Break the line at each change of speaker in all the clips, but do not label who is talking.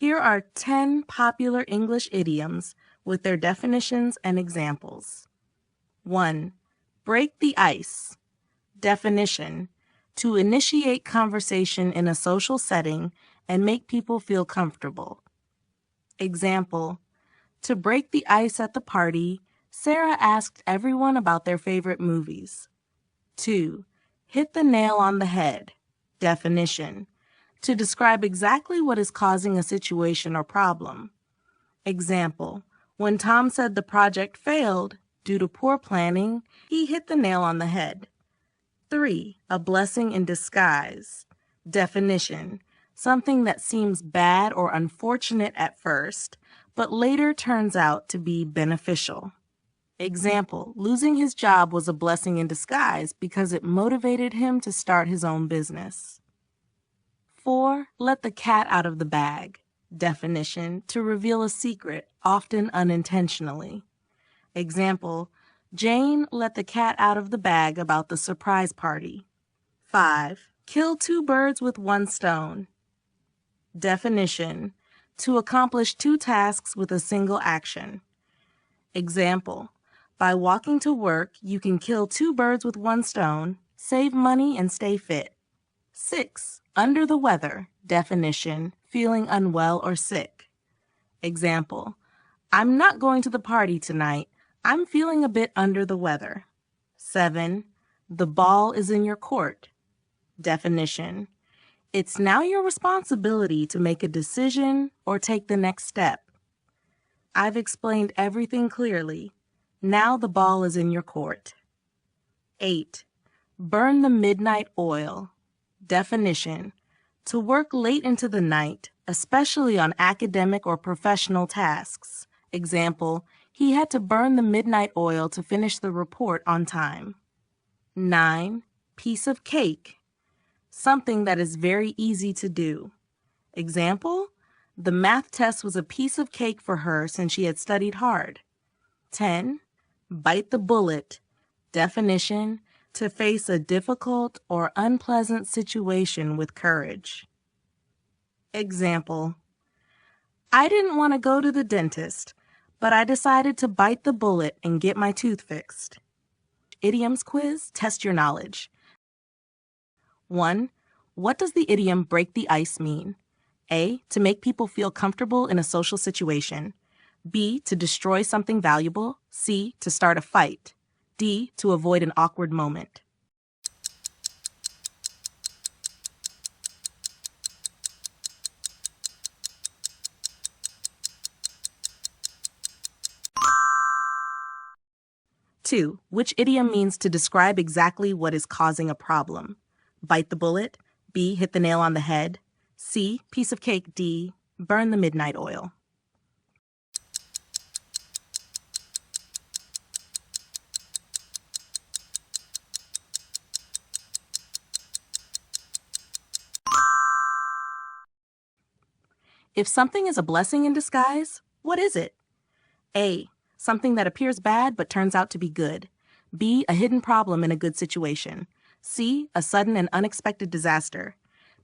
Here are 10 popular English idioms with their definitions and examples. 1. Break the ice. Definition: to initiate conversation in a social setting and make people feel comfortable. Example: to break the ice at the party, Sarah asked everyone about their favorite movies. 2. Hit the nail on the head. Definition: to describe exactly what is causing a situation or problem. Example: when Tom said the project failed due to poor planning, he hit the nail on the head. 3. A blessing in disguise. Definition: something that seems bad or unfortunate at first, but later turns out to be beneficial. Example: losing his job was a blessing in disguise because it motivated him to start his own business. 4. Let the cat out of the bag. Definition: to reveal a secret, often unintentionally. Example: Jane let the cat out of the bag about the surprise party. 5. Kill two birds with one stone. Definition: to accomplish two tasks with a single action. Example: by walking to work, you can kill two birds with one stone, save money, and stay fit. 6. Under the weather. Definition: feeling unwell or sick. Example: I'm not going to the party tonight. I'm feeling a bit under the weather. 7. The ball is in your court. Definition: it's now your responsibility to make a decision or take the next step. I've explained everything clearly. Now the ball is in your court. 8. Burn the midnight oil. Definition: to work late into the night, especially on academic or professional tasks. Example: he had to burn the midnight oil to finish the report on time. 9. Piece of cake. Something that is very easy to do. Example: the math test was a piece of cake for her since she had studied hard. 10. Bite the bullet. Definition: to face a difficult or unpleasant situation with courage. Example: I didn't want to go to the dentist, but I decided to bite the bullet and get my tooth fixed. Idioms quiz, test your knowledge. 1. What does the idiom break the ice mean? A. To make people feel comfortable in a social situation. B. To destroy something valuable. C. To start a fight. D. To avoid an awkward moment. Two, which idiom means to describe exactly what is causing a problem? Bite the bullet. B. Hit the nail on the head. C. Piece of cake. D. Burn the midnight oil. If something is a blessing in disguise, what is it? A. Something that appears bad but turns out to be good. B. A hidden problem in a good situation. C. A sudden and unexpected disaster.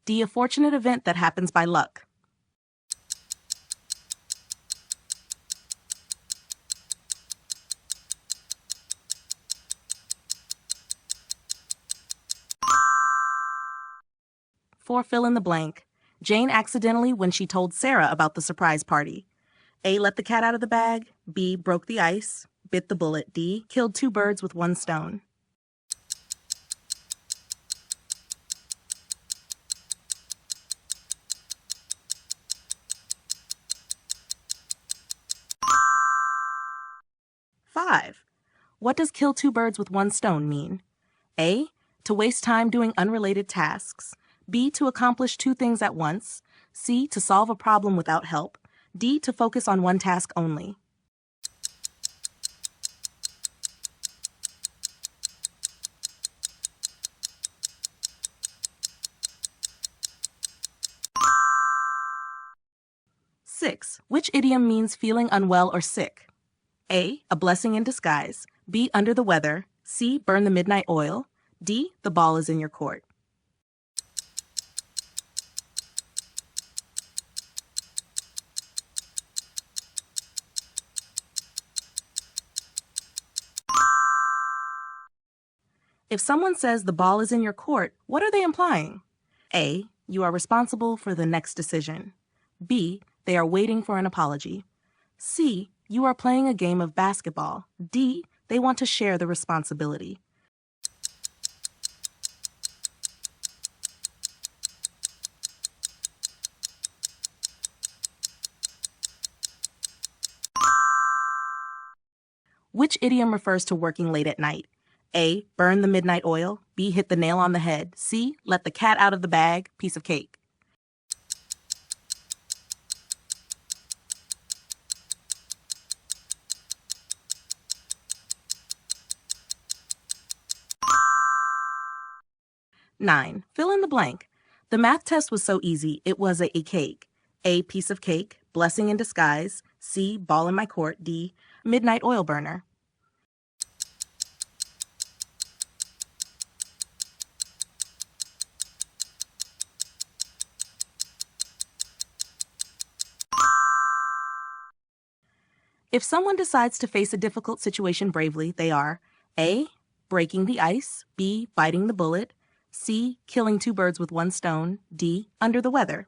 D. A fortunate event that happens by luck. For fill in the blank. Jane accidentally when she told Sarah about the surprise party. A. Let the cat out of the bag. B. Broke the ice. Bit the bullet. D. Killed two birds with one stone. Five. What does kill two birds with one stone mean? A. To waste time doing unrelated tasks. B. To accomplish two things at once. C. To solve a problem without help. D. To focus on one task only. Six. Which idiom means feeling unwell or sick? A. A blessing in disguise. B. Under the weather. C. Burn the midnight oil. D. The ball is in your court. If someone says the ball is in your court, what are they implying? A. You are responsible for the next decision. B. They are waiting for an apology. C. You are playing a game of basketball. D. They want to share the responsibility. Which idiom refers to working late at night? A. Burn the midnight oil. B. Hit the nail on the head. C. Let the cat out of the bag. Piece of cake. Nine. Fill in the blank. The math test was so easy, it was a cake. A. Piece of cake. Blessing in disguise. C. Ball in my court. D. Midnight oil burner. If someone decides to face a difficult situation bravely, they are A. Breaking the ice. B. Biting the bullet. C. Killing two birds with one stone. D. Under the weather.